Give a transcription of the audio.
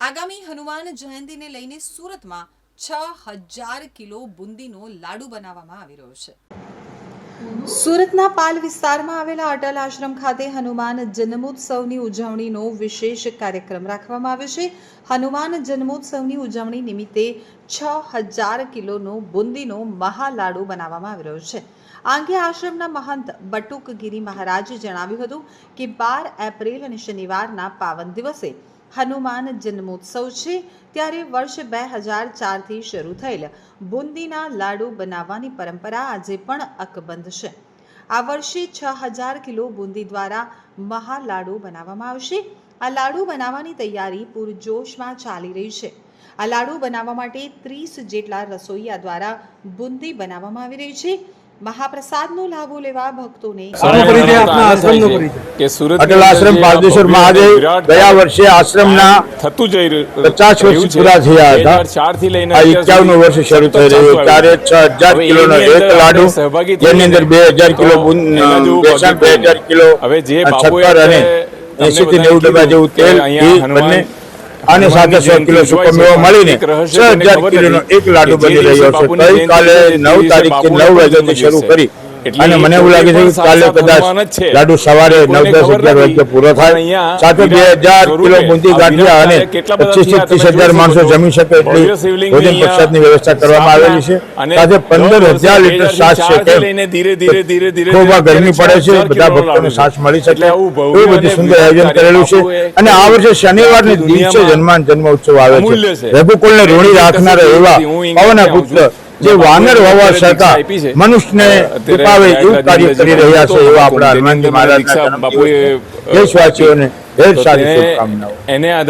આગામી હનુમાન જયંતીને લઈને સુરતમાં 6000 કિલો બુંદીનો લાડુ બનાવવામાં આવી રહ્યો છે। સુરતના પાલ વિસ્તારમાં આવેલા અટલ આશ્રમ ખાતે હનુમાન જન્મોત્સવની ઉજવણીનો વિશેષ કાર્યક્રમ રાખવામાં આવ્યો છે। હનુમાન જન્મોત્સવની ઉજવણી નિમિત્તે 6000 કિલોનો બુંદીનો મહાલાડુ બનાવવામાં આવી રહ્યો છે। આ અંગે આશ્રમના મહંત બટુકગીરી મહારાજે જણાવ્યું હતું કે 12 એપ્રિલ અને શનિવારના પાવન દિવસે હનુમાન જન્મોત્સવ છે, ત્યારે વર્ષ 2004થી શરૂ થયેલ બુંદીના લાડુ બનાવવાની પરંપરા આજે પણ અકબંધ છે। આ વર્ષે 6000 કિલો બુંદી દ્વારા મહાલાડુ બનાવવામાં આવશે। આ લાડુ બનાવવાની તૈયારી પૂરજોશમાં ચાલી રહી છે। આ લાડુ બનાવવા માટે 30 જેટલા રસોઈયા દ્વારા બુંદી બનાવવામાં આવી રહી છે। મહાપ્રસાદનો લાભો લેવા ભક્તોને અટલ આશ્રમ પારદેશ્વર મહાદેવ ગયા વર્ષે આશ્રમના 50 વર્ષ પૂરા થયા હતા। 51 વર્ષ શરૂ થઈ રહ્યું, ત્યારે 6000 કિલોનો એક લાડુ, જેની અંદર 2000 કિલો બેસન, 2000 કિલો શક્કર અને 80 થી 90 ડબ્બા જેવું તેલ, ઘી બંને અને સાથે 100 કિલો સૂકો મેવો મળીને 6000 કિલોનો એક લાડુ બની રહ્યો છે। ગઈકાલે 9 તારીખથી 9 વાગ્યાથી શરૂ કરી અને મને એવું લાગે છે કે કાલે કદાચ લાડુ સવારે 9-10-11 વાગે પૂરો થાય। સાથે 2000 કિલો બુંદી ગાંઠિયા અને 25 થી 30,000 માણસો જમી શકે એટલી ભોજન પ્રસાદની વ્યવસ્થા કરવામાં આવેલી છે। સાથે 15000 લીટર છાશ છે, ખૂબ ગરમી પડે છે, બધા ભક્તોને છાશ મળી શકે એવું બધું સુંદર આયોજન કરેલું છે। અને આ વર્ષે શનિવારની દિવસે હનુમાન જન્મોત્સવ આવે છે। રઘુકુળને ઋણી રાખનારા એવા પવનના પુત્ર જે વાનર હોવા છતાં મનુષ્યને કૃપાવે એવું કાર્ય કરી રહ્યા છે, એવા આપણા હનુમાનજી મહારાજના દેશવાસીઓને ઢેર સારી શુભકામનાઓ।